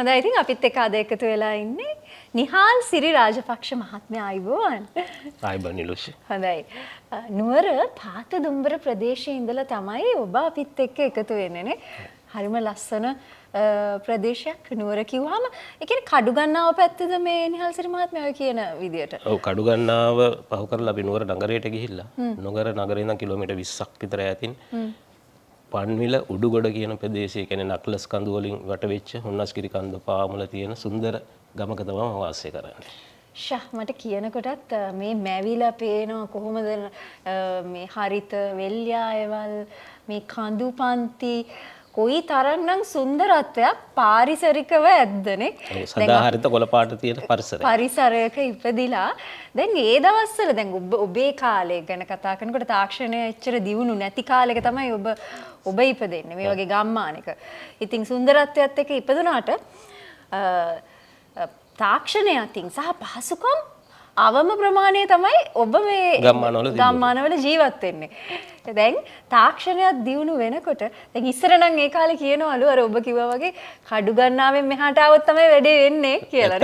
හොඳයි ඉතින් අපිත් එක්ක අද එකතු වෙලා ඉන්නේ නිහාල් සිරි රාජපක්ෂ මහත්මයා ආයුබෝවන්. ආයුබෝවන් නිලුෂි. හොඳයි. නුවර පාත දුම්බර ප්‍රදේශයේ ඉඳලා තමයි ඔබ අපිත් එක්ක එකතු වෙන්නේ නේ. හරිම ලස්සන ප්‍රදේශයක් නුවර කිව්වම ඒ කියන්නේ කඩුගන්නාව පැත්තද මේ නිහාල් සිරි මහත්මයා කියන විදියට. ඔව් කඩුගන්නාව පහු කරලා අපි නුවර නගරයට ගිහිල්ලා නුවර නගරේ ඉඳන් කිලෝමීටර් 20ක් විතර ඈතින් පන්විල උඩුගොඩ කියන ප්‍රදේශයේ කියන්නේ නක්ලස් කඳු වලින් වට වෙච්ච හුන්නස්ගිරි කන්ද පාමුල තියෙන සුන්දර ගමක තමයි මම වාසය කරන්නේ. ෂා මට කියනකොටත් මේ මැවිලා පේනවා කොහොමද මේ හරිත වෙල්යායවල් මේ කඳු පන්ති කොයි තරම්නම් සුන්දරත්වයක් පාරිසරිකව ඇද්දනේ. සදාහරිත කොළ පාට තියෙන පරිසරය. පරිසරයක ඉපදිලා දැන් ඒ දවස්වල දැන් ඔබේ කාලේ ගැන කතා කරනකොට තාක්ෂණය එච්චර දියුණු නැති කාලෙක තමයි ඔබ ඉපදෙන්නේ මේ වගේ ගම්මානයක. ඉතින් සුන්දරත්වයත් එක්ක ඉපදුනාට තාක්ෂණය අතින් සහ පහසුකම් අවම ප්‍රමාණය තමයි ඔබ මේ ගම්මානවල ජීවත් වෙන්නේ. දැන් තාක්ෂණයක් දියුණු වෙනකොට දැන් ඉස්සර නම් ඒ කාලේ කියනවලු අර ඔබ කිව්වා වගේ කඩු ගන්නාවෙන් මෙහාට આવොත් තමයි වැඩේ වෙන්නේ කියලා.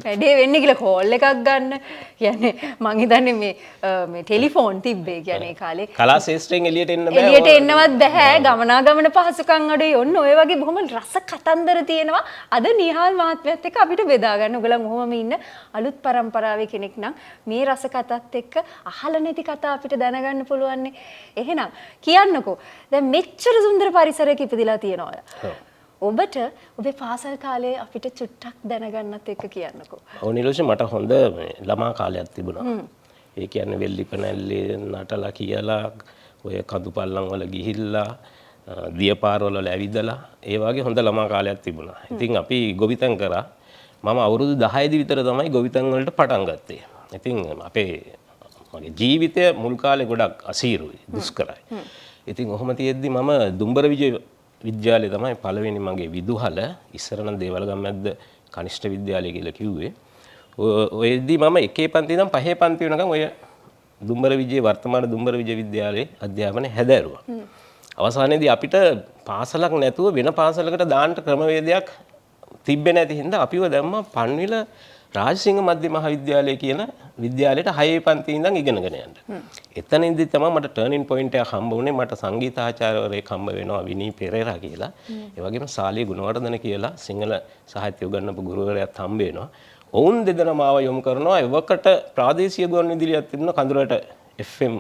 වැඩේ වෙන්නේ කියලා කෝල් එකක් ගන්න. කියන්නේ මං හිතන්නේ මේ ටෙලිෆෝන් තිබ්බේ කියන්නේ ඒ කාලේ. කලා ශාස්ත්‍රයෙන් එළියට එන්න බෑ. එළියට එන්නවත් බෑ. ගමනාගමන පහසුකම් අඩුයි. ඔන්න ඔය වගේ බොහොම රස කතන්දර තියෙනවා. අද නිහාල් මහත්මයාත් එක්ක අපිට බෙදා ගන්න. ඔයගොල්ලන් ඔහොම ඉන්න අලුත් පරම්පරාවේ කෙනෙක් නම් මේ රස කතාත් එක්ක අහලා නැති කතා අපිට දැනගන්න පුළුවන් නේ. එහෙනම් කියන්නකෝ දැන් මෙච්චර සුන්දර පරිසරයක ඉපදිලා තියෙනවා. ඔබට ඔබේ පාසල් කාලේ අපිට චුට්ටක් දැනගන්නත් එක්ක කියන්නකෝ. ඔව් නිලෝෂි මට හොඳ ළමා කාලයක් තිබුණා. ඒ කියන්නේ වෙල්ලිපනැල්ලේ නටලා කියලා ඔය කඳු පල්ලම් වල ගිහිල්ලා දියපාරවල ඇවිදලා ඒ වගේ හොඳ ළමා කාලයක් තිබුණා. ඉතින් අපි ගොවිතැන් කරා. මම අවුරුදු 10 දී විතර තමයි ගොවිතැන් වලට පටන් ගත්තේ. ඉතින් අපේ මගේ ජීවිතය මුල් කාලේ ගොඩක් අසීරුයි දුෂ්කරයි. ඉතින් ඔහොම තියෙද්දි මම දුම්බර විජය විද්‍යාලයේ තමයි පළවෙනි මගේ විදුහල ඉස්සර නම් දේවලගම්මැද්ද කනිෂ්ඨ විද්‍යාලය කියලා කිව්වේ. ඔයදී මම එකේ පන්ති ඉඳන් පහේ පන්ති වෙනකම් ඔය දුම්බර විජය වර්තමාන දුම්බර විජය විද්‍යාලයේ අධ්‍යාපනය හැදෑරුවා. අවසානයේදී අපිට පාසලක් නැතුව වෙන පාසලකට දාන්න ක්‍රමවේදයක් තිබ්බේ නැති හින්දා අපිව දැම්මා පන්විල රාජසිංහ මධ්‍ය මහාවිද්‍යාලය කියන විද්‍යාලයට 6 පන්ති ඉඳන් ඉගෙනගෙන යන්න. එතනින්දි තමයි මට ටර්නින් පොයින්ට් එකක් හම්බ වුණේ. මට සංගීතාචාර්යවරයෙක් හම්බ වෙනවා විනී පෙරේරා කියලා. ඒ වගේම සාලිය ගුණවර්ධන කියලා සිංහල සාහිත්‍ය උගන්වපු ගුරුවරයාත් හම්බ වෙනවා. ඔවුන් දෙදෙනා මාව යොමු කරනවා එවකට ප්‍රාදේශීය ගුවන්විදුලියක් තිබුණා කඳුරට FM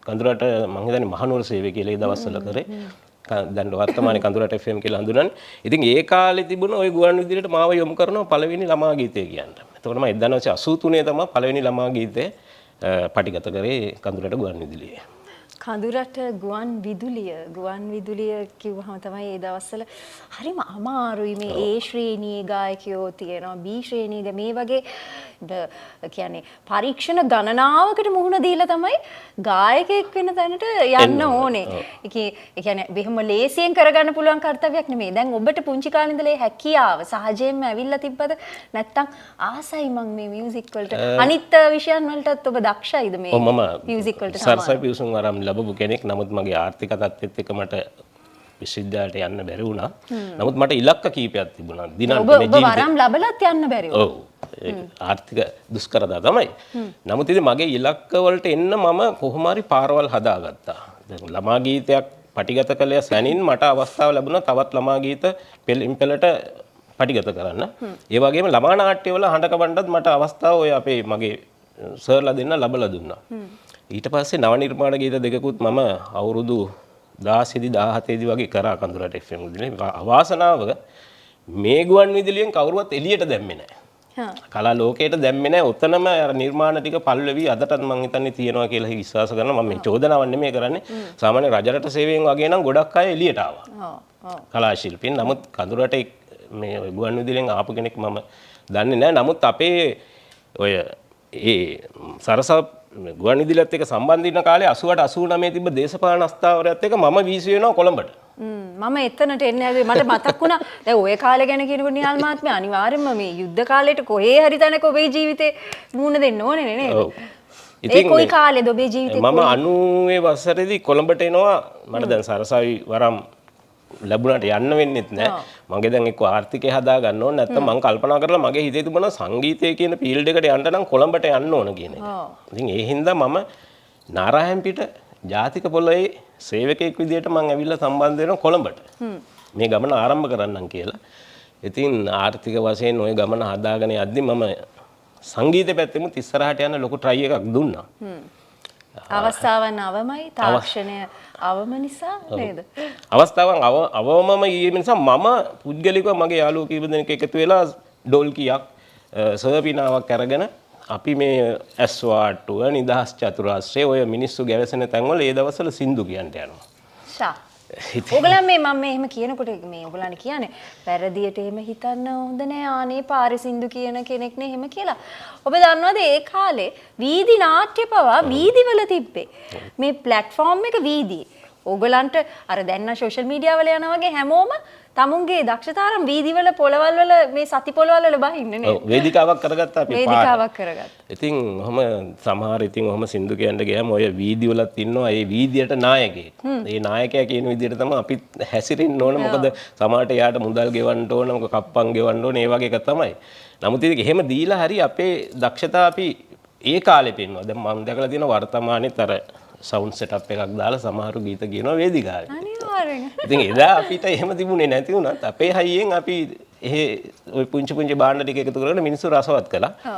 කඳුරට මම හිතන්නේ මහනුවර සේවය කියලා ඒ දවස්වල කරේ. දැන් වර්තමානයේ කඳුරට FM කියලා හඳුනන්නේ. ඉතින් ඒ කාලේ තිබුණ ওই ගුවන්විදුලියට මාව යොමු කරනවා පළවෙනි ළමා ගීතය කියන්න. එතකොට මම 1983 තමයි පළවෙනි ළමා ගීතය පටිගත කරේ කඳුරට ගුවන්විදුලියේ. කඳුරට ගුවන්විදුලිය කිව්වහම තමයි ඒ දවස්වල හරිම අමාරුයි මේ A ශ්‍රේණියේ ගායකයෝ තියෙනවා B ශ්‍රේණියේ මේ වගේ කියන්නේ පරීක්ෂණ ගණනාවකට මුහුණ දීලා තමයි ගායකයෙක් වෙන තැනට යන්න ඕනේ. ඒ කියන්නේ බෙහෙම ලේසියෙන් කරගන්න පුළුවන් කර්තව්‍යයක් නෙමෙයි. දැන් ඔබට පුංචි කාලේ ඉඳලා හැකියාව සහජයෙන්ම ඇවිල්ලා තිබ්බද නැත්නම් ආසයි මං මේ මියුසික් වලට අනිත් විෂයන් වලටත් ඔබ දක්ෂයිද මේ මියුසික් වලට සරසවි පියුසුම් ආරම් ලැබපු කෙනෙක්. නමුත් මගේ ආර්ථික තත්ත්වෙත් එක්ක මට විශ්වවිද්‍යාලයට යන්න බැරි වුණා. නමුත් මට ඉලක්ක කීපයක් තිබුණා. දිනක් මේ ජීවිතේ ඔබ වරම් ලැබලත් යන්න බැරි වුණා. ඔව්. ආර්ථික දුෂ්කරතා තමයි. නමුත් ඉතින් මගේ ඉලක්ක වලට එන්න මම කොහොම හරි පාරවල් හදාගත්තා. දැන් ළමා ගීතයක් පටිගත කළේ සැනින් මට අවස්ථාව ලැබුණා තවත් ළමා ගීත පෙළට පටිගත කරන්න. ඒ වගේම ළමා නාට්‍යවල හඬ කවන්නත් මට අවස්ථාව ඔය අපේ මගේ සර්ලා දෙන්න ලැබලා දුන්නා. ඊට පස්සේ නව නිර්මාණ ගීත දෙකකුත් මම අවුරුදු 16 දී 17 දී වගේ කරා කඳුරට FM වලදී. අවාසනාව මේ ගුවන් විදුලියෙන් කවුරුවත් එළියට දැම්මේ නැහැ. කලා ලෝකයට දැම්මේ නැහැ. උතනම අර නිර්මාණ ටික පල්ලෙවි අදටත් මම හිතන්නේ තියෙනවා කියලා විශ්වාස කරනවා. මම මේ චෝදනාවක් නෙමෙයි කරන්නේ. සාමාන්‍ය රජරට සේවයෙන් වගේ නම් ගොඩක් අය එළියට ආවා. කලා ශිල්පීන්. නමුත් කඳුරට මේ ගුවන් විදුලියෙන් ආපු කෙනෙක් මම දන්නේ නැහැ. නමුත් අපේ ඔය සරස ගුවන් විදුලියත් එක්ක සම්බන්ධ වෙන කාලේ 88 89 තිබ්බ දේශපාලන අස්ථාවරයත් එක්ක මම වීසි වෙනවා කොළඹට. මම එතනට එන්නේ නැද්ද මට මතක් වුණා. දැන් ඔය කාලේ ගැන කියනකොට නිහාල් මහත්මයා අනිවාර්යයෙන්ම මේ යුද්ධ කාලේට කොහේ හරි තැනක ඔබේ ජීවිතේ මුණ දෙන්න ඕනේ නේද? ඔව්. ඉතින් කොයි කාලේද ඔබේ ජීවිතේ? මම 90 වසරේදී කොළඹට එනවා. මට දැන් සරසවි වරම් ලැබුණාට යන්න වෙන්නෙත් නැහැ. මගේ දැන් එක්ක ආර්ථිකය හදා ගන්න ඕනේ නැත්නම් මම කල්පනා කරලා මගේ හිතේ තිබුණා සංගීතය කියන ෆීල්ඩ් එකට යන්න නම් කොළඹට යන්න ඕන කියන එක. ඉතින් ඒ හින්දා මම නාරායන්පිට ජාතික පොළොවේ සේවකයෙක් විදියට මම ඇවිල්ලා සම්බන්ධ වෙනවා කොළඹට. මේ ගමන ආරම්භ කරන්නම් කියලා. ඉතින් ආර්ථික වශයෙන් ওই ගමන හදාගෙන යද්දි මම සංගීත පැත්තෙමුත් ඉස්සරහට යන ලොකු try එකක් දුන්නා. අවස්ථාවන් අවමයි තාක්ෂණය අවම නිසා නේද? අවස්ථාවන් අවමම ඊයේ නිසා මම පුද්ගලිකව මගේ යාළුවෝ කීප දෙනෙක් එකතු වෙලා ඩොල්කියක් සර්පිනාවක් අරගෙන අපි මේ ඇස්වාට්ටුව නිදහස් චතුරාස්‍රය ඔය මිනිස්සු ගැවසෙන තැන්වල ඒ දවස්වල සින්දු කියන්න යනවා. ෂා. ඔයගලන් මේ මම එහෙම කියනකොට මේ ඔයගලන් කියන්නේ වැරදියට එහෙම හිතන්න හොඳ නෑ ආනේ පාරිසින්දු කියන කෙනෙක් නේ එහෙම කියලා. ඔබ දන්නවද ඒ කාලේ වීදි නාට්‍ය පවා වීදිවල තිබ්බේ. මේ ප්ලැට්ෆෝම් එක වීදි. ඔයගලන්ට අර දැන් සෝෂල් මීඩියා වල යනවා වගේ හැමෝම තමුන්ගේ දක්ෂතාවරම් වීදිවල පොළවල් වල මේ සති පොළවල් වල බහින්නේ නේ. ඔව් වේදිකාවක් කරගත්තා අපි පාට. වේදිකාවක් කරගත්තා. ඉතින් ඔහම සමහර ඉතින් ඔහම සින්දු කියන්න ගියාම ඔය වීදි වලත් ඉන්නවා ඒ වීදියට නායකයෙක්. ඒ නායකයා කියන විදිහට තමයි අපි හැසිරෙන්න ඕන. මොකද සමහරට යාට මුදල් ගෙවන්න ඕන, මොකද කප්පම් ගෙවන්න ඕන, ඒ වගේ එක තමයි. නමුත් ඉතින් එහෙම දීලා හරි අපේ දක්ෂතා අපි ඒ කාලේ පෙන්නවා. දැන් මම දැකලා තියෙන වර්තමානයේත් අර සවුන්ඩ් සෙටප් එකක් දාලා සමහරු ගීත කියනවා වේදිකාවේ. අනිවාර්යෙන්. ඉතින් එදා අපිට එහෙම තිබුණේ නැති වුණත් අපේ හයියෙන් අපි එහෙ ওই පුංචි පුංචි භාණ්ඩ ටික එකතු කරගෙන මිනිස්සු රසවත් කළා.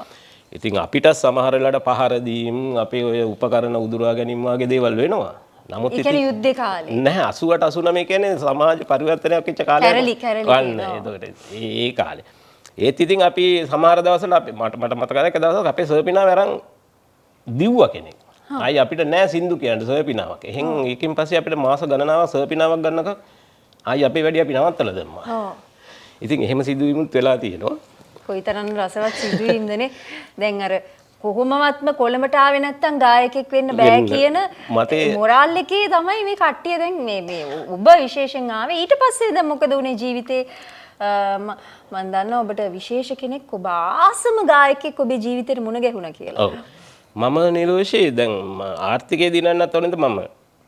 ඉතින් අපිට සමහර වෙලාවට පහර දීම් අපේ ඔය උපකරණ උදුරා ගැනීම වගේ දේවල් වෙනවා. නමුත් ඒ කියන්නේ යුද්ධේ කාලේ. නැහැ 88 89 කියන්නේ සමාජ පරිවර්තනයක් වෙච්ච කාලේ. කැරලි. ඒකට ඒ කාලේ. ඒත් ඉතින් අපි සමහර දවස්වල අපි මට මතකයි එක දවසක් අපේ සර්පිනාව අරන් දිව්වා කෙනෙක්. ආයි අපිට නෑ සින්දු කියන්න සර්පිනාවක්. එහෙන් ඒකෙන් පස්සේ අපිට මාස ගණනාවක් සර්පිනාවක් ගන්නකම් ආයි අපේ වැඩි අපි නවත්තලා දැම්මා. ඉතින් එහෙම සිදුවීමුත් වෙලා තියෙනවා. කොයිතරම් රසවත් සිදුවීම්දනේ. දැන් අර කොහොමවත්ම කොළඹට ආවේ නැත්තම් ගායකයෙක් වෙන්න බෑ කියන මොරාල් එකේ තමයි මේ කට්ටිය දැන් මේ ඔබ විශේෂයෙන් ආවේ. ඊට පස්සේ දැන් මොකද උනේ ජීවිතේ මම දන්නවා ඔබට විශේෂ කෙනෙක් ඔබ ආසම ගායකයෙක් ඔබේ ජීවිතේට මුණ ගැහුණා කියලා. ඔව්. මම නිරෝෂේ දැන් ආර්ථිකය දිනන්නත් ඕනේද මම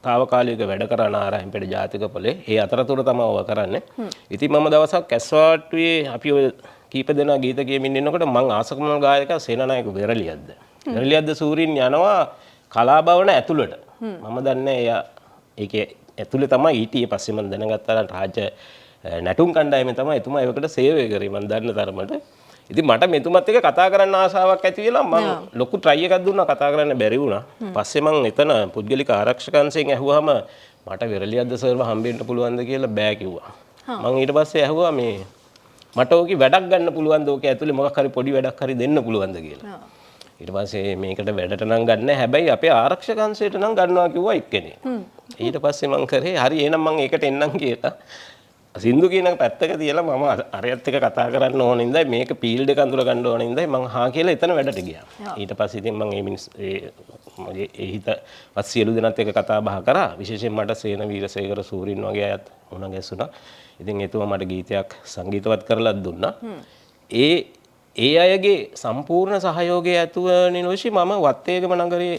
తాවකාලික වැඩ කරන ආරාම්පෙට ජාතික පොලේ ඒ අතරතුර තමයි ඔය කරන්නේ. ඉතින් මම දවසක් ඇස්වාට්ටුවේ අපි ඔය කීප දෙනා ගීත කියමින් ඉන්නකොට මං ආසකම ගායකයා සේනානායක වෙරළියද්ද. වෙරළියද්ද සූරින් යනවා කලාභවන ඇතුළට. මම දන්නේ එයා ඒකේ ඇතුළේ තමයි ඊටී පස්සේ මම දැනගත්තා රාජ්‍ය නැටුම් කණ්ඩායමේ තමයි එතුමා ඒකට සේවය කරේ මම දන්න තරමට. ඉතින් මට මෙතුමත් එක්ක කතා කරන්න ආසාවක් ඇති වෙලා මම ලොකු try එකක් දුන්නා කතා කරන්න බැරි වුණා. පස්සේ මම එතන පුද්ගලික ආරක්ෂකංශයෙන් ඇහුවාම මට වෙරළියද්ද සර්ව හම්බෙන්න පුළුවන්ද කියලා බෑ කිව්වා. මම ඊට පස්සේ ඇහුවා මේ මට ඕකේ වැඩක් ගන්න පුළුවන්ද ඕකේ ඇතුලේ මොකක් හරි පොඩි වැඩක් හරි දෙන්න පුළුවන්ද කියලා. ඊට පස්සේ මේකට වැඩට නම් ගන්න හැබැයි අපේ ආරක්ෂකංශයට නම් ගන්නවා කිව්වා එක්කෙනෙක්. ඊට පස්සේ මම කරේ හරි එහෙනම් මම ඒකට එන්නම් කියලා. සින්දු කියන පැත්තක තියලා මම අරයත් එක්ක කතා කරන්න ඕන ඉඳයි මේක ෆීල්ඩ් එක අඳුර ගන්න ඕන ඉඳයි මම හා කියලා එතන වැඩට ගියා. ඊට පස්සේ ඉතින් මම මගේ ඒ හිතවත් සියලු දෙනාත් එක්ක කතා බහ කරා. විශේෂයෙන් මට සේන වීරසේකර සූරින් වගේ අයත් වුණා ගැසුණා. ඉතින් එතුමා මට ගීතයක් සංගීතවත් කරලා දුන්නා. ඒ අයගේ සම්පූර්ණ සහයෝගය ඇතුව නිනෝෂි මම වත්තේගම නගරයේ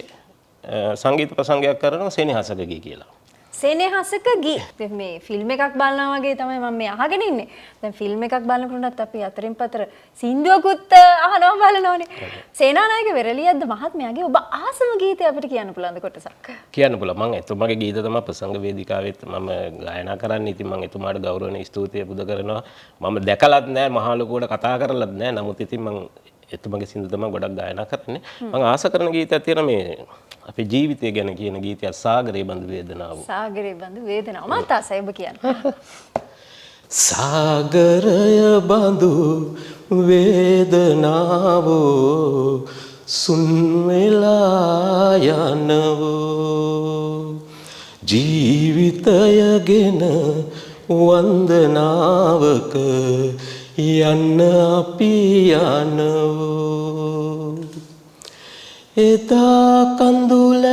සංගීත ප්‍රසංගයක් කරනවා සෙනෙහසක ගී කියලා. සෙනෙහසක ගී මේ ෆිල්ම් එකක් බලනවා වගේ තමයි මම මේ අහගෙන ඉන්නේ. දැන් ෆිල්ම් එකක් බලනකොටත් අපි අතරින් පතර සින්දුවකුත් අහනවා බලනෝනේ. සේනානායක වෙරළියද්ද මහත්මයාගේ ඔබ ආසම ගීතය අපිට කියන්න පුළුවන්ද කොටසක්? කියන්න පුළුවන්. මම එතුමාගේ ගීත තමයි ප්‍රසංග වේදිකාවෙත් මම ගායනා කරන්නේ. ඉතින් මම එතුමාට ගෞරවණීය ස්තුතිය පුද කරනවා. මම දැකලත් නැහැ මහා ලොකුවට කතා කරලත් නැහැ. නමුත් ඉතින් මම එතුමාගේ සින්දු තමයි ගොඩක් ගායනා කරන්නේ. මම ආස කරන ගීතයක් තියෙනවා මේ අපේ ජීවිතය ගැන කියන ගීතයක් සාගරේ බඳු වේදනාව. සාගරේ බඳු වේදනාව. මට ආසයි ඔබ කියන්න. සාගරය බඳු වේදනාව සුන් වෙලා යනවෝ ජීවිතයගෙන වන්දනාවක යන්න අපි යනවෝ එදා කඳුලල්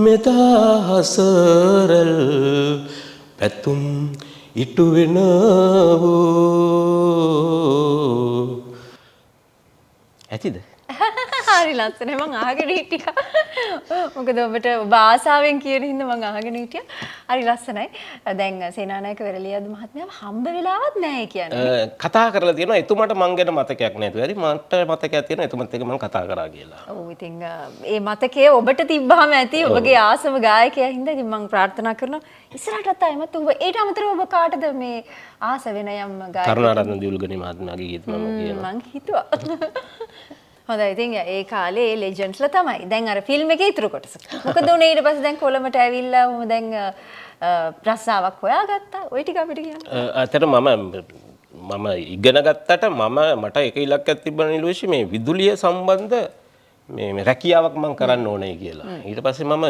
මෙදා හසරල් පැතුම් ඉටු වෙනවෝ ඇතිද? හරි ලස්සනයි මං අහගෙන හිටියා. මොකද ඔබට භාෂාවෙන් කියන හින්දා මං අහගෙන හිටියා. හරි ලස්සනයි. දැන් සේනානායක වෙරළියද්ද මහත්මයාව හම්බ වෙලාවත් නැහැ කියන්නේ. කතා කරලා තියෙනවා එතුමාට මං ගැන මතකයක් නැතුව. හරි මට මතකයක් තියෙනවා එතුමත් එක්ක මං කතා කරා කියලා. ඔව් ඉතින් ඒ මතකයේ ඔබට තිබ්බහම ඇති ඔබගේ ආසම ගායකයා හින්දා ඉතින් මං ප්‍රාර්ථනා කරනවා ඉස්සරහටත් ආයෙමත් ඔබ ඊට අමතරව ඔබ කාටද මේ ආස වෙන යම් ගායකයෙක් කරුණාරත්න දියුල්ගනී මහත්මයාගේ ගීත මම කියනවා. මං හිතුවා. හොඳයි ඉතින් ඒ කාලේ ඒ ලෙජන්ඩ්ස්ලා තමයි. දැන් අර ෆිල්ම් එකේ ඉතුරු කොටස. මොකද උනේ ඊට පස්සේ දැන් කොළඹට ඇවිල්ලා ඔහොම දැන් රස්සාවක් හොයාගත්තා. ওই ටික අපිට කියන්න. ඇත්තට මම ඉගෙන ගත්තට මට එක ඉලක්කයක් තිබ්බන නිලුෂි මේ විදුලිය සම්බන්ධ මේ රැකියාවක් මම කරන්න ඕනේ කියලා. ඊට පස්සේ මම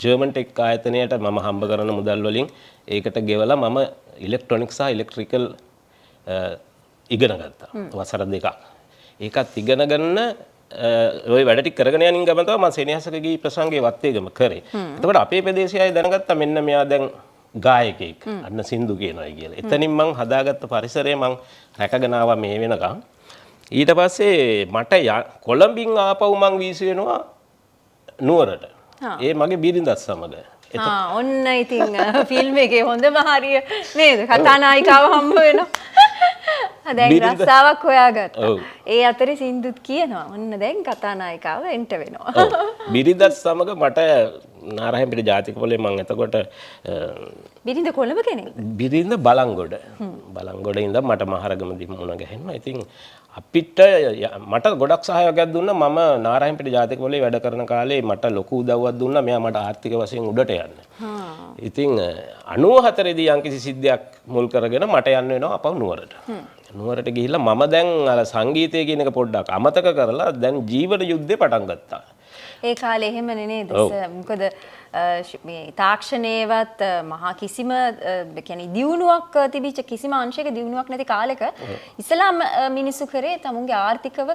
ජර්මන් ටෙක් ආයතනයට මම හම්බ කරන මුදල් වලින් ඒකට ගෙවලා මම ඉලෙක්ට්‍රොනික්ස් සහ ඉලෙක්ට්‍රිකල් ඉගෙන ගත්තා. වසර දෙකක්. ඒකත් ඉගෙන ගන්න ওই වැඩ ටික කරගෙන යනින් ගමන් තමයි මම සෙනෙහසකගේ ප්‍රසංගයේ වත්තේගම කරේ. එතකොට අපේ ප්‍රදේශයේ අය දැනගත්තා මෙන්න මෙයා දැන් ගායකයෙක්. අන්න සින්දු කියනවා කියලා. එතනින් මම හදාගත්ත පරිසරය මම රැකගෙන ආවා මේ වෙනකම්. ඊට පස්සේ මට කොළඹින් ආපහු මං වීසි වෙනවා නුවරට. ඒ මගේ බිරිඳත් සමග. ඔන්න ඉතින් ෆිල්ම් එකේ හොඳම හරිය නේද? කතානායිකාව හම්බ වෙනවා. දැන් රස්සාවක් හොයාගත්තා. ඒ අතරේ සින්දුත් කියනවා. ඔන්න දැන් කතානායිකාව එන්ට වෙනවා. බිරිඳත් සමග මට නාරායන්පිට ජාතික පොලේ මම එතකොට බිරිඳ කොළඹ කෙනෙක්. බිරිඳ බලංගොඩ. බලංගොඩ ඉඳන් මට මහරගමදී මුණ ගැහෙනවා. ඉතින් අපිට මට ගොඩක් සහයෝගයක් දුන්නා. මම නාරායන්පිට ජාතික පොලේ වැඩ කරන කාලේ මට ලොකු උදව්වක් දුන්නා. මෙයා මට ආර්ථික වශයෙන් උඩට යන්න. ඉතින් 94 දී යම්කිසි සිද්ධියක් මුල් කරගෙන මට යන්න වෙනවා අපව නුවරට. නුවරට ගිහිල්ලා මම දැන් අර සංගීතය කියන එක පොඩ්ඩක් අමතක කරලා දැන් ජීවන යුද්ධේ පටන් ගත්තා. ඒ කාලේ එහෙමනේ නේද? මොකද මේ තාක්ෂණයේවත් මහා කිසිම කියන්නේ දියුණුවක් තිබිච්ච කිසිම අංශයක දියුණුවක් නැති කාලෙක ඉස්ලාම් මිනිස්සු කරේ තමුන්ගේ ආර්ථිකව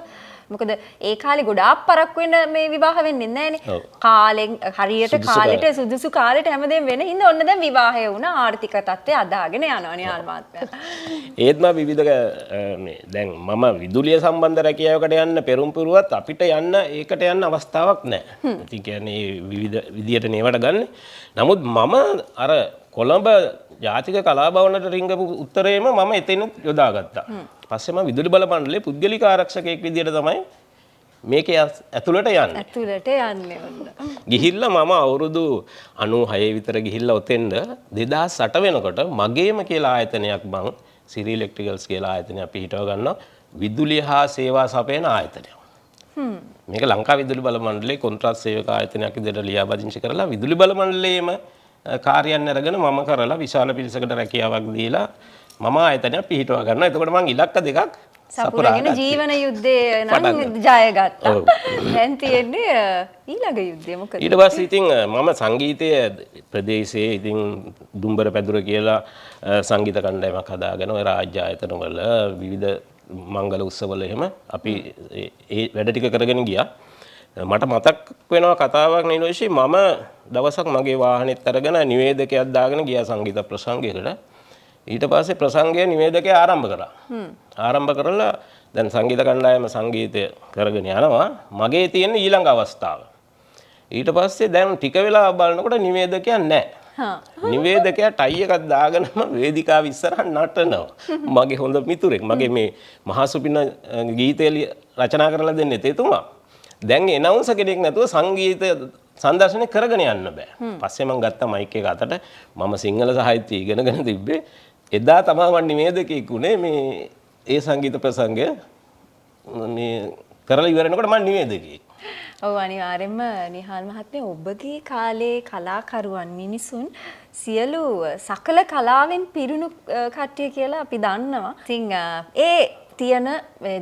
මොකද ඒ කාලේ ගොඩාක් පරක්කු වෙන මේ විවාහ වෙන්නේ නැහනේ. කාලෙන් හරියට කාලෙට සුදුසු කාලෙට හැමදේම වෙන හින්දා ඔන්න දැන් විවාහය වුණා ආර්ථික තත්ත්වය අදාගෙන යනවා නිහාල් මහත්මයා. ඒත් මම විවිධ මේ දැන් මම විදුලිය සම්බන්ධ රැකියාවකට යන්න පෙරම් පුරුවත් අපිට යන්න ඒකට යන්න අවස්ථාවක් නැහැ. ඉතින් කියන්නේ විවිධ විදියට නේවට ගන්න. නමුත් මම අර කොළඹ ජාතික කලාභවනට රිංගපු උත්තරේම මම එතන යොදාගත්තා. පස්සේ මම විදුලි බල මණ්ඩලයේ පුද්ගලික ආරක්ෂකයෙක් විදියට තමයි මේකේ ඇතුළට යන්නේ. ඇතුළට යන්නේ ඔන්න. ගිහිල්ලා මම අවුරුදු 96 විතර ගිහිල්ලා ඔතෙන්ද 2008 වෙනකොට මගේම කියලා ආයතනයක් මං සිරි ඉලෙක්ට්‍රිකල්ස් කියලා ආයතනයක් පිහිටව ගන්නවා විදුලිය හා සේවා සපයන ආයතනයක්. මේක ලංකා විදුලි බල මණ්ඩලයේ කොන්ත්‍රාත් සේවක ආයතනයක් විදිහට ලියාපදිංචි කරලා විදුලි බල මණ්ඩලයේම කාර්යයන් අරගෙන මම කරලා විශාල පිරිසකට රැකියාවක් දීලා මම ආයතනයක් පිහිටවා ගන්නවා. එතකොට මම ඉලක්ක දෙකක් සපුරාගෙන ජීවන යුද්ධේ නම් ජයගත්තා. දැන් තියෙන්නේ ඊළඟ යුද්ධය මොකද? ඊට පස්සේ ඉතින් මම සංගීතයේ ප්‍රදේශයේ ඉතින් දුම්බර පැදුර කියලා සංගීත කණ්ඩායමක් හදාගෙන ඔය රාජ්‍ය ආයතනවල විවිධ මංගල උත්සවවල එහෙම අපි ඒ වැඩ ටික කරගෙන ගියා. මට මතක් වෙනවා කතාවක් නෙවෙයි මම දවසක් මගේ වාහනේත් අරගෙන නිවේදකයක් දාගෙන ගියා සංගීත ප්‍රසංගයකට. ඊට පස්සේ ප්‍රසංගය නිවේදකයා ආරම්භ කරා. ආරම්භ කරලා දැන් සංගීත කණ්ඩායම සංගීතය කරගෙන යනවා. මගේ තියෙන ඊළඟ අවස්ථාව. ඊට පස්සේ දැන් ටික වෙලා බලනකොට නිවේදකයා නැහැ. නිවේදකයා ටයි එකක් දාගෙනම වේදිකාව ඉස්සරහ නටනවා. මගේ හොඳ මිතුරෙක්. මගේ මේ මහා සුපින ගීතය රචනා කරලා දෙන්නේ එතුමා. දැන් එනවුන්සර් කෙනෙක් නැතුව සංගීත සංදර්ශනය කරගෙන යන්න බෑ. පස්සේ මම ගත්තා මයික් එක අතට මම සිංහල සාහිත්‍ය ඉගෙනගෙන තිබ්බේ. එදා තමයි මම නිවේදකයෙක් උනේ මේ ඒ සංගීත ප්‍රසංගය මේ කරලා ඉවරනකොට මම නිවේදකයෙක්. ඔව් අනිවාර්යෙන්ම නිහාල් මහත්මයා ඔබගේ කාලේ කලාකරුවන් මිනිසුන් සියලු සකල කලාවෙන් පිරුණු කට්ටිය කියලා අපි දන්නවා. ඉතින් ඒ තියෙන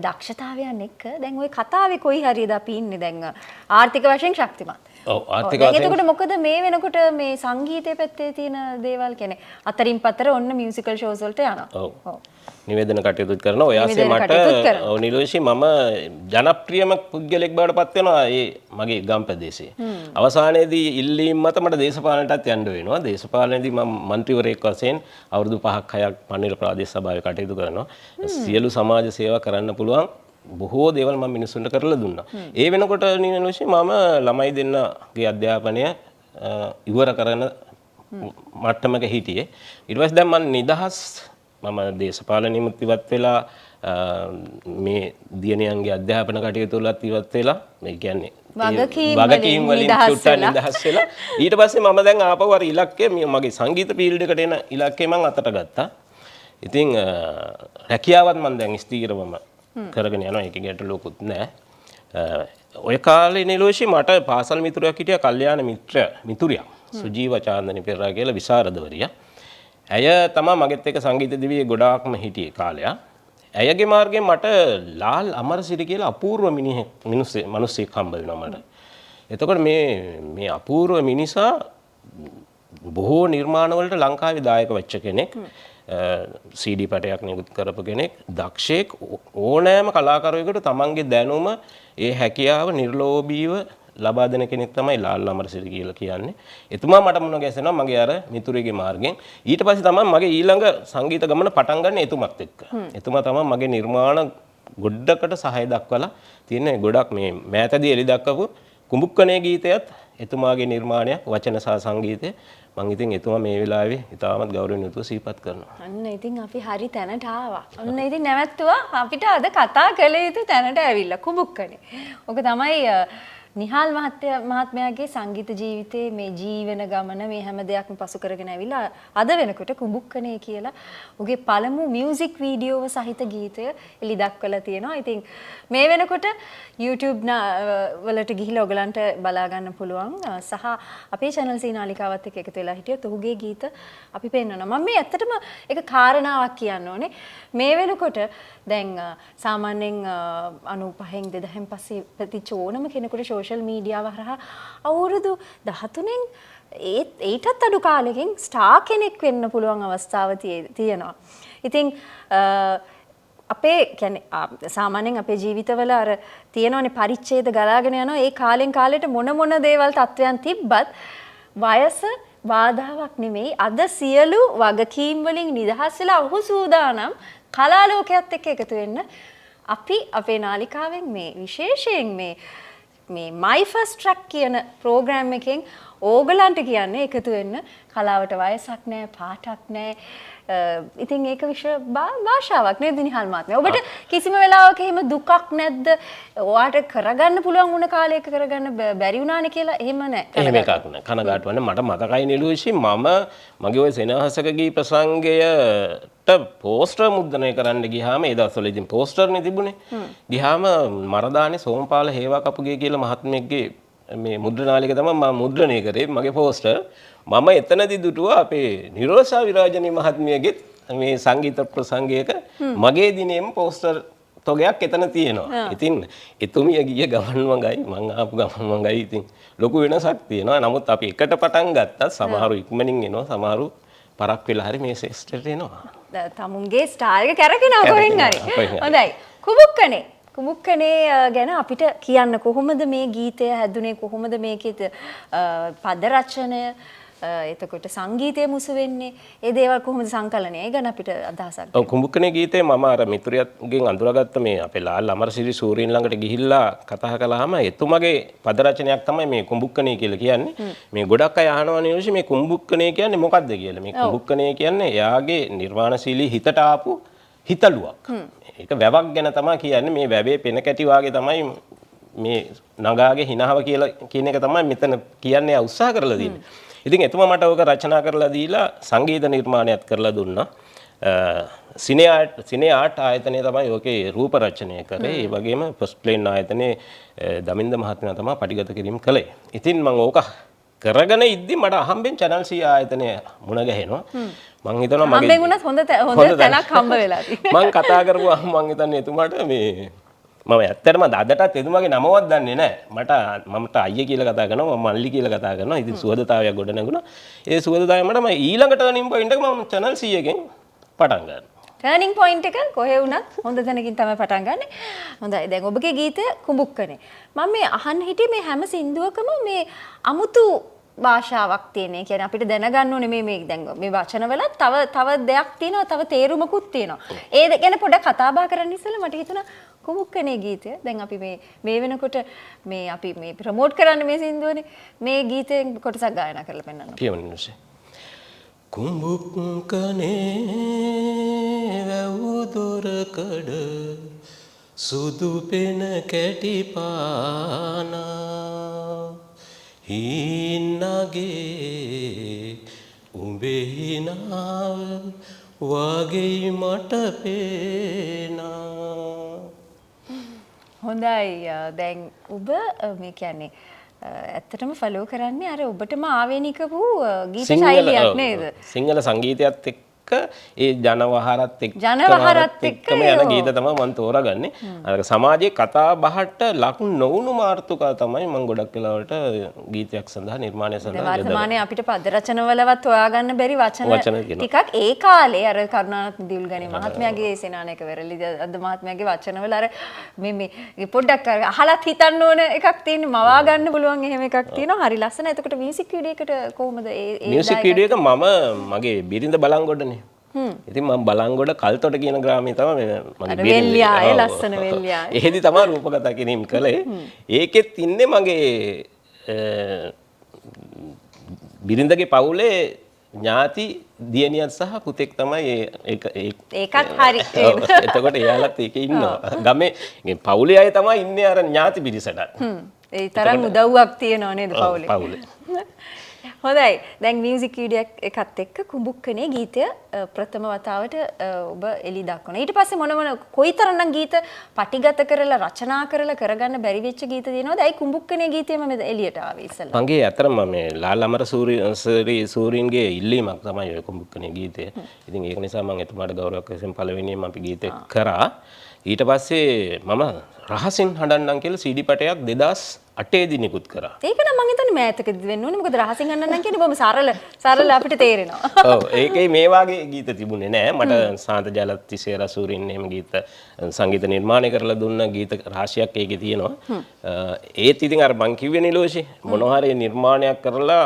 දක්ෂතාවයන් එක්ක දැන් ওই කතාවේ කොයි හරියද අපි ඉන්නේ දැන් ආර්ථික වශයෙන් ශක්තිමත්. ඔව් ආර්ථික වශයෙන්. එතකොට මොකද මේ වෙනකොට මේ සංගීතයේ පැත්තේ තියෙන දේවල් කියන්නේ අතරින් පතර ඔන්න මියුසිකල් ෂෝස් වලට යනවා. ඔව්. නිවේදන කටයුතු කරනවා. ඔය ආසේ මට ඔව් නිලෝෂි මම ජනප්‍රියම පුද්ගලෙක් බවට පත් වෙනවා ඒ මගේ ගම් ප්‍රදේශයේ. අවසානයේදී ඉල්ලීම් මත මට දේශපාලනයටත් යන්න වෙනවා. දේශපාලනයේදී මම മന്ത്രിවරයෙක් වශයෙන් අවුරුදු 5ක් 6ක් පන්නේර ප්‍රාදේශ සභාවේ කටයුතු කරනවා. සියලු සමාජ සේවා කරන්න පුළුවන් බොහෝ දේවල් මම මිනිස්සුන්ට කරලා දුන්නා. ඒ වෙනකොට නිනලොෂි මම ළමයි දෙන්නගේ අධ්‍යාපනය ඉවර කරන මට්ටමක හිටියේ. ඊට පස්සේ දැන් මම නිදහස් මම දේශපාලනිමුත් ඉවත් වෙලා මේ දියණියන්ගේ අධ්‍යාපන කටයුතු වලත් ඉවත් වෙලා මේ කියන්නේ වගකීම් වලින් චුට්ටක් නිදහස් වෙලා ඊට පස්සේ මම දැන් ආපහු අර ඉලක්කය මගේ සංගීත ෆීල්ඩ් එකට එන ඉලක්කය මම අතට ගත්තා. ඉතින් රැකියාවත් මම දැන් ස්ථීරවම කරගෙන යනවා. ඒක ගැටලුවකුත් නැහැ. ඔය කාලේ නිලෝෂි මට පාසල් මිතුරෙක් හිටියා කල්යාණ මිතුරියක් සුජීව චාන්දනි පෙරේරා කියලා විශාරදවරිය. ඇය තමයි මගෙත් එක්ක සංගීත දිවියේ ගොඩාක්ම හිටියේ කාලයක්. ඇයගේ මාර්ගයෙන් මට ලාල් අමරසිරි කියලා අපූර්ව මිනිහෙක් හම්බ වෙනවා මට. එතකොට මේ අපූර්ව මිනිසා බොහෝ නිර්මාණ වලට ලංකාවේ දායක වෙච්ච කෙනෙක්. CD පැටයක් නිකුත් කරපු කෙනෙක්, දක්ෂයෙක්, ඕනෑම කලාකරුවෙකුට තමන්ගේ දැනුම ඒ හැකියාව නිර්ලෝභීව ලබා දෙන කෙනෙක් තමයි ලාල් අමරසිරි කියලා කියන්නේ. එතුමා මට මුණ ගැසෙනවා මගේ අර මිතුරෙගේ මාර්ගෙන්. ඊට පස්සේ තමයි මගේ ඊළඟ සංගීත ගමන පටන් ගන්න එතුමත් එක්ක. එතුමා තමයි මගේ නිර්මාණ ගොඩකට සහාය දක්වලා තියෙන ගොඩක් මේ මෑතදී එලි දක්වපු කුඹුක්කනේ ගීතයත් එතුමාගේ නිර්මාණයක් වචන සහ සංගීතය. මම ඉතින් එතුමා මේ වෙලාවේ ඉතාමත් ගෞරවයෙන් යුතුව සිහිපත් කරනවා. අන්න ඉතින් අපි හරි තැනට ආවා. අන්න ඉතින් නැවැත්තුවා අපිට අද කතා කළ යුතු තැනට ඇවිල්ලා කුඹුක්කනේ. ඔක තමයි නිහාල් මහත්මයාගේ සංගීත ජීවිතයේ මේ ජීවන ගමන මේ හැම දෙයක්ම පසු කරගෙන ඇවිල්ලා අද වෙනකොට කුඹුක්කනේ කියලා උගේ පළමු මියුසික් වීඩියෝව සහිත ගීතය එලි දක්වලා තියෙනවා. ඉතින් මේ වෙනකොට YouTube වලට ගිහිල්ලා ඔයගලන්ට බලා ගන්න පුළුවන්. සහ අපේ channel සීනාලිකාවත් එක්ක එකතු වෙලා හිටියොත් ඔහුගේ ගීත අපි පෙන්වනවා. මම මේ ඇත්තටම එක කාරණාවක් කියන්න ඕනේ. මේ වෙනකොට දැන් සාමාන්‍යයෙන් 95න් 2000න් පස්සේ ප්‍රතිච ඕනම කෙනෙකුට සෝෂල් මීඩියාව හරහා අවුරුදු 13න් ඒටත් අඩු කාලෙකින් ස්ටාර් කෙනෙක් වෙන්න පුළුවන් අවස්ථාව තියෙනවා. ඉතින් අපේ කියන්නේ සාමාන්‍යයෙන් අපේ ජීවිතවල අර තියෙනවනේ පරිච්ඡේද ගලාගෙන යනවා. ඒ කාලෙන් කාලෙට මොන දේවල් තත්වයන් තිබ්බත් වයස බාධාවක් නෙමෙයි. අද සියලු වගකීම් වලින් නිදහස් වෙලා ඔහු සූදානම් කලා ලෝකයේත් එක්ක එකතු වෙන්න අපි අපේ නාලිකාවෙන් මේ විශේෂයෙන් මේ My First Track කියන ප්‍රෝග්‍රෑම් එකෙන් ඕගලන්ට කියන්නේ එකතු වෙන්න. කලාවට වයසක් නැහැ, පාටක් නැහැ. ඉතින් ඒක විශ්ව භාෂාවක් නේද නිහාල් මහත්මයා? ඔබට කිසිම වෙලාවක එහෙම දුකක් නැද්ද? ඔයාට කරගන්න පුළුවන් වුණ කාලයක කරගන්න බැරි වුණානේ කියලා එහෙම නැහැ. එහෙම එකක් නෑ. කනගාටු වෙන්න මට මතකයි නිලුෂි මගේ ওই සෙනහසක ගී ප්‍රසංගයට පෝස්ටර් මුද්‍රණය කරන්න ගියාම ඒ දවස්වල ඉතින් පෝස්ටර්නේ තිබුණේ. ගියාම මරදානේ සෝමපාල හේවාකපුගේ කියලා මහත්මයෙක්ගේ මේ මුද්‍රණාලික තමයි මම මුද්‍රණය කරේ මගේ පෝස්ටර්. මම එතනදී දුටුවා අපේ නිරෝෂා විරාජනී මහත්මියගේ මේ සංගීත ප්‍රසංගයක මගේ දිනේම පෝස්ටර් තොගයක් එතන තියෙනවා. ඉතින් එතුමිය ගිය ගමන් මඟයි මං ආපු ගමන් මඟයි ඉතින් ලොකු වෙනසක් තියෙනවා. නමුත් අපි එකට පටන් ගත්තත් සමහරු ඉක්මනින් එනවා, සමහරු පරක් වෙලා හරි මේ ශේෂ්ත්‍රයට එනවා. තමුන්ගේ ස්ටාර් එක කැරකෙනවා කොහෙන් හරි. හොඳයි. කුඹුක්කනේ ගැන අපිට කියන්න කොහොමද මේ ගීතය හැදුනේ, කොහොමද මේකේ පද රචනය එතකොට සංගීතය මුසු වෙන්නේ, ඒ දේවල් කොහොමද සංකලනය? ඒ ගැන අපිට අදහසක්. ඔව් කුඹුක්කනේ ගීතේ මම අර මිතුරියන්ගෙන් අඳුරගත්ත මේ අපේ ලාල් අමරසිරි සූරීන් ළඟට ගිහිල්ලා කතා කළාම එතුමගේ පද රචනයක් තමයි මේ කුඹුක්කනේ කියලා කියන්නේ. මේ ගොඩක් අය අහනවා නේ මේ කුඹුක්කනේ කියන්නේ මොකක්ද කියලා. මේ කුඹුක්කනේ කියන්නේ එයාගේ නිර්වාණශීලී හිතට ආපු හිතලුවක්. ඒක වැවක් ගැන තමයි කියන්නේ. මේ වැවේ පෙන කැටි වාගේ තමයි මේ නගාගේ හිනාව කියලා කියන එක තමයි මෙතන කියන්නේ උත්සාහ කරලා තියෙන්නේ. ඉතින් එතුමා මට ඔක රචනා කරලා දීලා සංගීත නිර්මාණයක් කරලා දුන්නා. සිනේ ආර්ට් ආයතනය තමයි ඔකේ රූප රචනය කරේ. ඒ වගේම ෆස්ට් ප්ලේන් ආයතනයේ දමින්ද මහත්මයා තමයි පටිගත කිරීම කළේ. ඉතින් මම ඕක කරගෙන ඉද්දි මට අහම්බෙන් channel C ආයතනය මුණ ගැහෙනවා. මං හිතනවා මගේ හම්බෙන් උනත් හොඳ තැනක් හම්බ වෙලා තියෙනවා. මං කතා කරපුවාම මං හිතන්නේ එතුමාට මේ මම ඇත්තටම අදටත් එතුමාගේ නමවත් දන්නේ නැහැ. මමට අයියේ කියලා කතා කරනවා, මම මල්ලි කියලා කතා කරනවා. ඉතින් සුහදතාවයක් ගොඩ නැගුණා. ඒ සුහදතාවය මට ඊළඟ ටර්නින් පොයින්ට් එක මම channel C එකෙන් පටන් ගන්නවා. ටර්නින් පොයින්ට් එක කොහේ වුණත් හොඳ තැනකින් තමයි පටන් ගන්නෙ. හොඳයි. දැන් ඔබගේ ගීතය කුඹුක්කනේ. මම මේ අහන්න හිටියේ මේ හැම සින්දුවකම මේ අමුතු භාෂාවක් තියෙන. ඒ කියන්නේ අපිට දැනගන්න ඕනේ මේ දැන් මේ වචනවල තව දෙයක් තියෙනවා, තව තේරුමකුත් තියෙනවා. ඒ ගැන පොඩ්ඩක් කතා බහ කරන්න ඉස්සෙල්ලා මට හිතුණා කුමුක්කනේ ගීතය. දැන් අපි මේ වෙනකොට මේ අපි මේ ප්‍රොමෝට් කරන්න මේ සින්දුවනේ. මේ ගීතයෙන් කොටසක් ගායනා කරලා පෙන්නන්න. කියවන්න ඉන්නේ. කුඹුක්කනේ වැවුදොරකඩ සුදු පෙන කැටි පානා හින්නගේ උඹේ හිනාව වගේ මට පේනා. හොඳයි. දැන් ඔබ මේ කියන්නේ ඇත්තටම ෆලෝ කරන්නේ අර ඔබටම ආවේනික වූ ගීත ශෛලියක් නේද? සිංහල සංගීතයත් එක්ක ඒ ජනවහරත් එක්කම යන ගීත තමයි මම තෝරාගන්නේ. අර සමාජයේ කතා බහට ලක් නොවුණු මාතෘකා තමයි මම ගොඩක් වෙලාවට ගීතයක් සඳහා නිර්මාණය සඳහා යොදවන්නේ. වර්තමානයේ අපිට පද රචනවලවත් හොයාගන්න බැරි වචන ටිකක් ඒ කාලේ අර කරුණාරත්න දියුල්ගනේ මහත්මයාගේ සේනානායක වෙරළි අද මහත්මයාගේ වචනවල අර මේ පොඩ්ඩක් අහලත් හිතන්න ඕන එකක් තියෙන මවා ගන්න පුළුවන් එහෙම එකක් තියෙනවා. හරි ලස්සන. එතකොට මියුසික් වීඩියෝ එකට කොහොමද ඒ මියුසික් වීඩියෝ එක මම මගේ බිරිඳ බලංගොඩනේ. ඉතින් මම බලංගොඩ කල්තොට කියන ග්‍රාමයේ තමයි මගේ වෙල්ලියාය ලස්සන වෙල්ලියාය. එහෙදි තමයි රූපකථා කිරීම කළේ. ඒකෙත් ඉන්නේ මගේ බිරිඳගේ පවුලේ ඥාති දියණියක් සහ පුතෙක් තමයි ඒකත් හරි. එතකොට එයාලත් ඒකේ ඉන්නවා. ගමේ පවුලේ අය තමයි ඉන්නේ අර ඥාති පිරිසට. ඒ තරම් උදව්වක් තියෙනව නේද පවුලේ? හොඳයි. දැන් මියුසික් වීඩියෝ එකත් එක්ක කුඹුක්කනේ ගීතය ප්‍රථම වතාවට ඔබ එලි දක්වනවා. ඊට පස්සේ මොන කොයිතරම්නම් ගීත පටිගත කරලා රචනා කරලා කරගන්න බැරි වෙච්ච ගීත තියෙනවද? ඇයි කුඹුක්කනේ ගීතයම එළියට ආවේ ඉස්සෙල්ලා? මගේ අතරම මේ ලාල් අමරසූරින්ගේ ඉල්ලීමක් තමයි ඔය කුඹුක්කනේ ගීතය. ඉතින් ඒක නිසා මම එතුමාට ගෞරවයක් වශයෙන් පළවෙනියෙන්ම අපි ගීතය කරා. ඊට පස්සේ මම රහසින් හඬන්නම් කියලා CD පටයක් 2008 දී නිකුත් කරා. ඒක නම් මම හිතන්නේ මෑතකදී වෙන්න ඕනේ. මොකද රහසින් හඬන්නම් කියන්නේ බොහොම සරල අපිට තේරෙනවා. ඔව් ඒකේ මේ වාගේ ගීත තිබුණේ නෑ. මට සාන්ත ජලතිස්සේ රසූරින් එහෙම ගීත සංගීත නිර්මාණය කරලා දුන්න ගීත රාශියක් ඒකේ තියෙනවා. ඒත් ඉතින් අර මං කිව්වේ නිලෝෂේ මොනවා හරි නිර්මාණයක් කරලා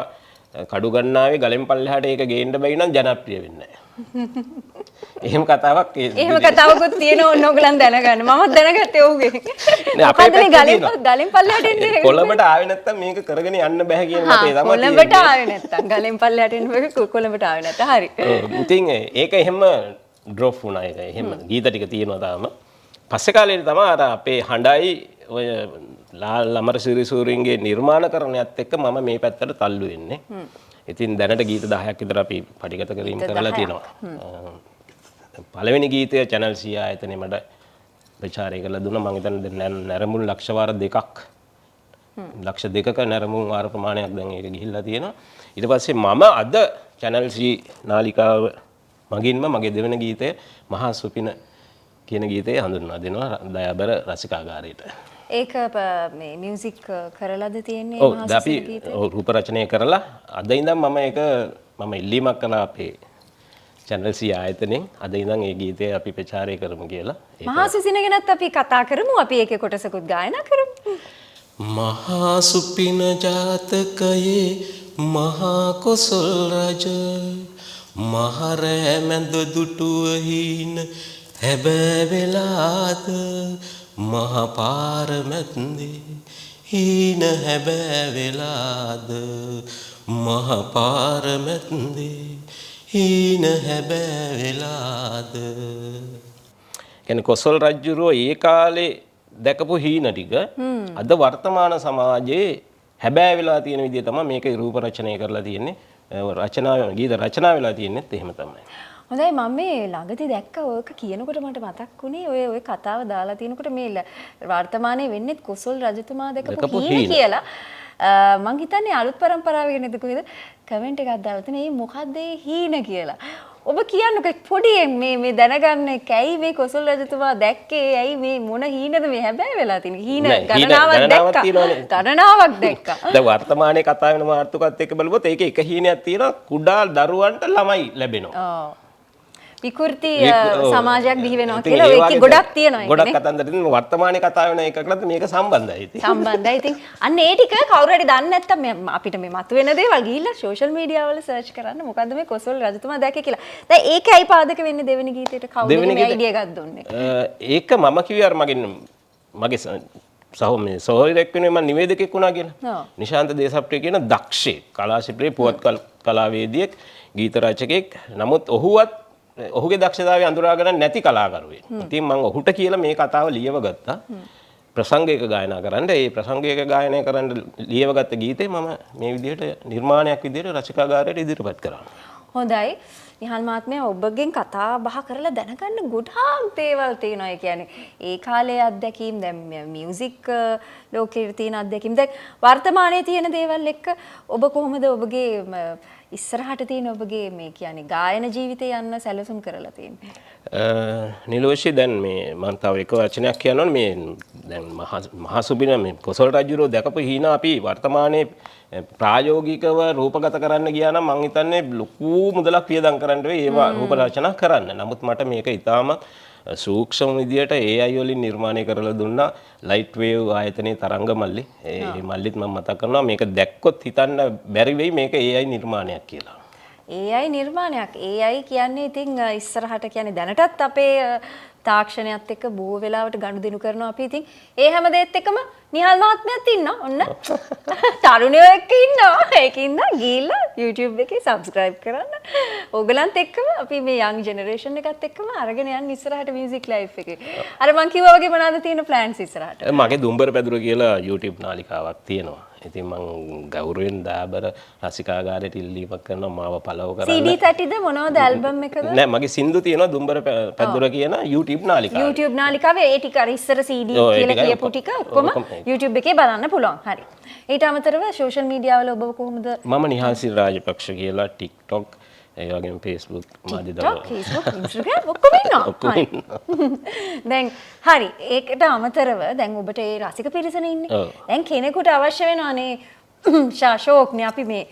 කඩු ගන්නාවේ ගලෙන් පල්ලෙහාට ඒක ගේන්න බැරි නම් ජනප්‍රිය වෙන්නේ නෑ. එහෙම කතාවක් එහෙම කතාවකුත් තියෙනවා ඕනෝගලන් දැනගන්න. මමත් දැනගත්තේ ඔහුගේ. මොකද මේ ගලෙන් පල්ලෙහාට එන්නේ. කොළඹට ආවේ නැත්තම් මේක කරගෙන යන්න බෑ කියන මතේ තමයි. කොළඹට ආවේ නැත්තම් ගලෙන් පල්ලෙහාට එන්න බෑ කොළඹට ආවේ නැත්නම් හරි. ඉතින් ඒක එහෙම ඩ්‍රොප් වුණා ඒක. එහෙම ගීත ටික තියෙනවා තාම. පස්සේ කාලේ තමයි අර අපේ හඬයි ඔය ලාල් අමරසිරිසූරින්ගේ නිර්මාණකරණයත් එක්ක මම මේ පැත්තට තල්ලු වෙන්නේ. ඉතින් දැනට ගීත 10ක් විතර අපි පටිගත කිරීම කරලා තියෙනවා. පළවෙනි ගීතය channel C ආයතනයේ මට ප්‍රචාරය කරලා දුන්නා. මම හිතන්නේ නැරඹුම් ලක්ෂ වාර දෙකක් ලක්ෂ දෙකක නැරඹුම් වාර ප්‍රමාණයක් දැන් ඒක ගිහිල්ලා තියෙනවා. ඊට පස්සේ මම අද channel C නාලිකාව මගින්ම මගේ දෙවෙනි ගීතය මහා සුපින කියන ගීතය හඳුන්වා දෙනවා දයාබර රසිකාගාරයට. ඒක මේ මියුසික් කරලාද තියෙන්නේ මහා සුපින ගීතය? ඔව් රූප රචනය කරලා අද ඉඳන් මම ඒක මම ඉල්ලීමක් කළා අපේ channel C ආයතනයෙන් අද ඉඳන් ඒ ගීතය අපි ප්‍රචාරය කරමු කියලා. මහා සුසින ගැනත් අපි කතා කරමු. අපි ඒකේ කොටසකුත් ගායනා කරමු. මහා සුපින ජාතකයේ මහා කොසල් රජ මහරෑ මැද දුටුව හින හැබෑ වෙලාද මහ පාර මැද්දේ හින හැබෑ වෙලාද මහ පාර මැද්දේ හින හැබෑ වෙලාද. කියන්නේ කොසල් රජුරෝ ඒ කාලේ දැකපු හීන ටික අද වර්තමාන සමාජයේ හැබෑ වෙලා තියෙන විදිය තමයි මේක රූප රචනය කරලා තියෙන්නේ. ගීත රචනා වෙලා තියෙන්නේත් එහෙම තමයි. හොඳයි මම මේ ළඟදී දැක්කා ඔයක කියනකොට මට මතක් වුණේ ඔය කතාව දාලා තිනකොට මේ වර්තමානයේ වෙන්නේ කොසල් රජතුමා දැකපු හීන කියලා. මං හිතන්නේ අලුත් පරම්පරාවක නේද කොහෙද කමෙන්ට් එකක් දාලා තියෙන මේ මොකද්ද මේ හීන කියලා. ඔබ කියන්නකෝ පොඩි මේ දැනගන්න ඇයි මේ කොසල් රජතුමා දැක්කේ ඇයි මේ මොන හීනද මේ හැබෑ වෙලා තියෙන්නේ හීන ගණනාවක් දැක්කා. දැන් වර්තමානයේ කතා වෙන මාතෘකත් එක්ක බලුවොත් ඒකේ එක හීනයක් තියෙනවා කුඩා දරුවන්ට ළමයි ලැබෙනවා. විකෘති සමාජයක් බිහි වෙනවා කියලා ඔයකේ ගොඩක් තියෙනවා ඒකනේ. ගොඩක් කතන්දර තියෙන වර්තමානයේ කතා වෙන එකකටත් මේක සම්බන්ධයි ඉතින්. සම්බන්ධයි. ඉතින් අන්න ඒ ටික කවුරු හරි දන්නේ නැත්තම් අපිට මේ මතුවෙන දේවල් ගිහිල්ලා සෝෂල් මීඩියා වල සර්ච් කරන්න මොකද්ද මේ කොසල් රජතුමා දැක්කේ කියලා. දැන් ඒකයි පාදක වෙන්නේ දෙවෙනි ගීතේට කවුද මේ අයිඩියා එකක් දුන්නේ? ඒක මම කිව්වේ අර මගේ සහෝදරයෙක් වෙනුවෙන් මම නිවේදකෙක් වුණා කියලා. නිශාන්ත දේශප්‍රිය කියන දක්ෂයෙක්, කලා ශිල්පී පුවත් කලාවේදියෙක්, ගීත රචකයෙක්. නමුත් ඔහුගේ දක්ෂතාවය අඳුරාගෙන නැති කලාකරුවෙක්. ඉතින් මම ඔහුට කියලා මේ කතාව ලියව ගත්තා. ප්‍රසංගයක ගායනා කරන්න. ඒ ප්‍රසංගයක ගායනා කරන්න ලියවගත්ත ගීතේ මම මේ විදිහට නිර්මාණයක් විදිහට රචකාගාරයට ඉදිරිපත් කරා. හොඳයි. නිහාල් මහත්මයා ඔබගෙන් කතා බහ කරලා දැනගන්න ගොඩාක් දේවල් තියෙනවා. ඒ කියන්නේ ඒ කාලේ අත්දැකීම්, දැන් මියුසික් ලෝකයේ තියෙන අත්දැකීම්, දැන් වර්තමානයේ තියෙන දේවල් එක්ක ඔබ කොහොමද ඔබගේ ඉස්සරහට තියෙන ඔබගේ මේ කියන්නේ ගායන ජීවිතය යන්න සැලසුම් කරලා තියෙන්නේ? නිලෝෂි දැන් මේ මම තව එක වචනයක් කියනවා මේ දැන් මහා සුබින මේ කොසල් රජුරෝ දැකපු හීන අපි වර්තමානයේ ප්‍රායෝගිකව රූපගත කරන්න ගියා නම් මං හිතන්නේ ලොකු මුදලක් වියදම් කරන්න වෙයි ඒවා රූප රචනා කරන්න. නමුත් මට මේක ඊටාම සූක්ෂම විදියට AI වලින් නිර්මාණය කරලා දුන්නා ලයිට් වේව් ආයතනයේ තරංග මල්ලි. ඒ මල්ලිත් මම මතක් කරනවා මේක දැක්කොත් හිතන්න බැරි වෙයි මේක AI නිර්මාණයක් කියලා. AI නිර්මාණයක්. AI කියන්නේ ඉතින් ඉස්සරහට කියන්නේ දැනටත් අපේ තාක්ෂණයත් එක්ක බොහෝ වෙලාවට ගනුදෙනු කරනවා අපි. ඉතින් ඒ හැම දෙයත් එක්කම නිහාල් මහත්මයාත් ඉන්නවා. ඔන්න තරුණයෝ එක්ක ඉන්නවා. ඒකින්ද ගිහිල්ලා YouTube එකේ subscribe කරන්න. ඕගලන්ත් එක්කම අපි මේ young generation එකත් එක්කම අරගෙන යන්න ඉස්සරහට music life එකේ. අර මං කිව්වා වගේ මොනවද තියෙන plans ඉස්සරහට? මගේ දුම්බර පැදුර කියලා YouTube නාලිකාවක් තියෙනවා. ඉතින් මං ගෞරවයෙන් දාබර රසිකාගාරයට ඉල්ලීමක් කරනවා මාව follow කරන්න. CD 30ද මොනවද album එකද? නෑ මගේ සින්දු තියෙනවා දුම්බර පැදුර කියන YouTube නාලිකාව. YouTube නාලිකාවේ ඒ ටික අර ඉස්සර CD කියලා කියපු ටික ඔක්කොම YouTube එකේ බලන්න පුළුවන්. හරි. ඊට අමතරව social media වල ඔබ කොහොමද? මම නිහාල් සිරි රාජපක්ෂ කියලා TikTok ඒ වගේම Facebook මාධ්‍යවල Facebook Instagram ඔක්කොම ඉන්නවා. දැන් හරි ඒකට අමතරව දැන් ඔබට ඒ රසික පිරිසනේ ඉන්නේ. දැන් කෙනෙකුට අවශ්‍ය වෙනවානේ ශාෂෝක්නේ අපි මේ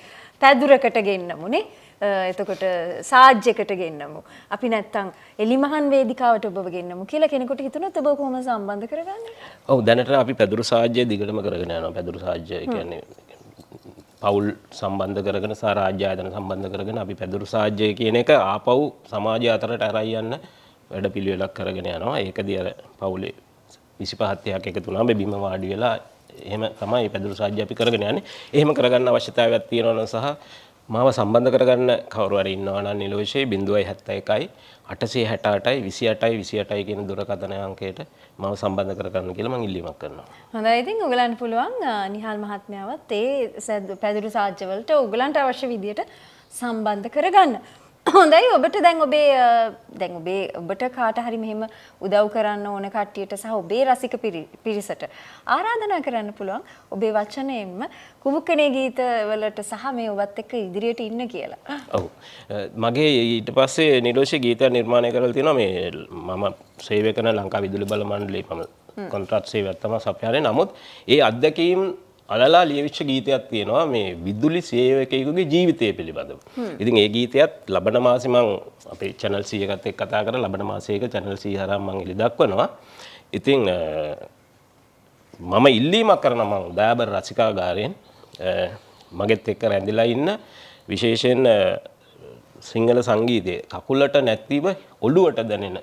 පැදුරකට ගෙන්නමුනේ. එතකොට සාජ්‍යයකට ගෙන්නමු. අපි නැත්තම් එලිමහන් වේදිකාවට ඔබව ගෙන්නමු කියලා කෙනෙකුට හිතුනොත් ඔබ කොහොමද සම්බන්ධ කරගන්නේ? ඔව් දැනට අපි පැදුරු සාජ්‍යය දිගටම කරගෙන යනවා. පැදුරු සාජ්‍යය කියන්නේ පවුල් සම්බන්ධ කරගෙන සහ රාජ්‍ය ආයතන සම්බන්ධ කරගෙන අපි පැදුරු සාජ්‍යය කියන එක ආපහු සමාජය අතරට අරයි යන්න වැඩපිළිවෙලක් කරගෙන යනවා. ඒකදී අර පවුලේ 25 30ක් එකතු වුණාම බිම වාඩි වෙලා එහෙම තමයි මේ පැදුරු සාජ්‍යය අපි කරගෙන යන්නේ. එහෙම කරගන්න අවශ්‍යතාවයක් තියෙනවා නම් සහ මාව සම්බන්ධ කරගන්න කවුරු හරි ඉන්නවා නම් නිලෝෂේ 071යි 868යි 28යි 28යි කියන දුරකථන අංකයට මාව සම්බන්ධ කරගන්න කියලා මම ඉල්ලීමක් කරනවා. හොඳයි ඉතින් ඔයගලන්ට පුළුවන් නිහාල් මහත්මයාවත් ඒ පැදුරු සාජ්‍ය වලට ඔයගලන්ට අවශ්‍ය විදියට සම්බන්ධ කරගන්න. හොඳයි ඔබට දැන් ඔබට කාට හරි මෙහෙම උදව් කරන්න ඕන කට්ටියට සහ ඔබේ රසික පිරිසට ආරාධනා කරන්න පුළුවන් ඔබේ වචනයෙන්ම කුමුක්කනේ ගීත වලට සහ මේ ඔබත් එක්ක ඉදිරියට ඉන්න කියලා. ඔව්. මගේ ඊට පස්සේ නිලෝෂේ ගීත නිර්මාණය කරලා තියෙනවා මේ මම සේවය කරන ලංකා විදුලි බල මණ්ඩලයේ මම කොන්ත්‍රාත් සේවයක් තමයි සපයන්නේ. නමුත් ඒ අත්දැකීම් අලලා ලියවිච්ච ගීතයක් තියෙනවා මේ විදුලි සේවකයෙකුගේ ජීවිතය පිළිබඳව. ඉතින් ඒ ගීතයත් ලබන මාසේ මම අපේ channel 100 එකත් එක්ක කතා කරලා ලබන මාසයක channel 100 හරහා මම එළි දක්වනවා. ඉතින් මම ඉල්ලීමක් කරනවා මම දයාබර රසිකාගාරයෙන් මගෙත් එක්ක රැඳිලා ඉන්න විශේෂයෙන් සිංහල සංගීතයේ කකුලට නැතිව ඔළුවට දැනෙන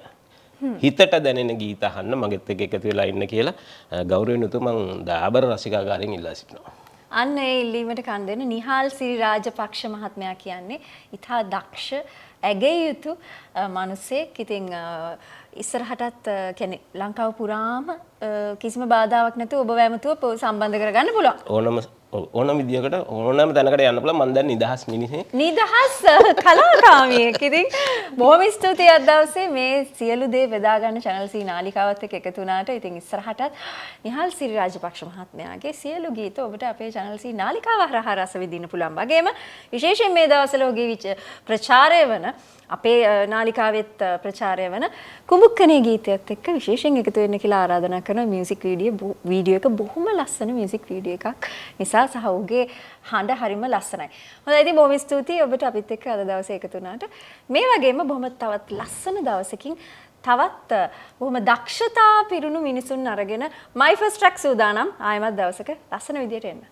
හිතට දැනෙන ගීත අහන්න මගෙත් එක්ක එකතු වෙලා ඉන්න කියලා ගෞරවයෙන් උතුම් මං දයාබර රසිකාගාරයෙන් ඉල්ලා සිටිනවා. අන්න ඒ ඉල්ලීමට කන් දෙන නිහාල් සිරි රාජපක්ෂ මහත්මයා කියන්නේ ඉතා දක්ෂ ඇගේ යුතු මිනිසෙක්. ඉතින් ඉස්සරහටත් කියන්නේ ලංකාව පුරාම කිසිම බාධාවක් නැතුව ඔබ වැමතුව සම්බන්ධ කරගන්න පුළුවන්. ඕනම විදියකට ඕනම තැනකට යන්න පුළුවන්. මම දැන් නිදහස් මිනිහෙක්. නිදහස් කලාකාමියෙක්. ඉතින් බොහොම ස්තුතියි අද දවසේ මේ සියලු දේ බෙදා ගන්න channel C නාලිකාවත් එක්ක එකතු වුණාට. ඉතින් ඉස්සරහටත් නිහාල් සිරි රාජපක්ෂ මහත්මයාගේ සියලු ගීත ඔබට අපේ channel C නාලිකාව හරහා රස විඳින්න පුළුවන්. වගේම විශේෂයෙන් මේ දවස්වල ඔහුගේ ප්‍රචාරය වන අපේ නාලිකාවෙත් ප්‍රචාරය වන කුමුක්කනේ ගීතයත් එක්ක විශේෂයෙන් එකතු වෙන්න කියලා ආරාධනා කරන මියුසික් වීඩියෝ එක බොහොම ලස්සන මියුසික් වීඩියෝ එකක් නිසා වඩා සහ ඔහුගේ හඬ හරිම ලස්සනයි. හොඳයි ඉතින් බොහොම ස්තුතියි ඔබට අපිත් එක්ක අද දවසේ එකතු වුණාට. මේ වගේම බොහොම තවත් ලස්සන දවසකින් තවත් බොහොම දක්ෂතා පිරුණු මිනිසුන් අරගෙන My First Track සූදානම් ආයමත් දවසක ලස්සන විදියට එන්න.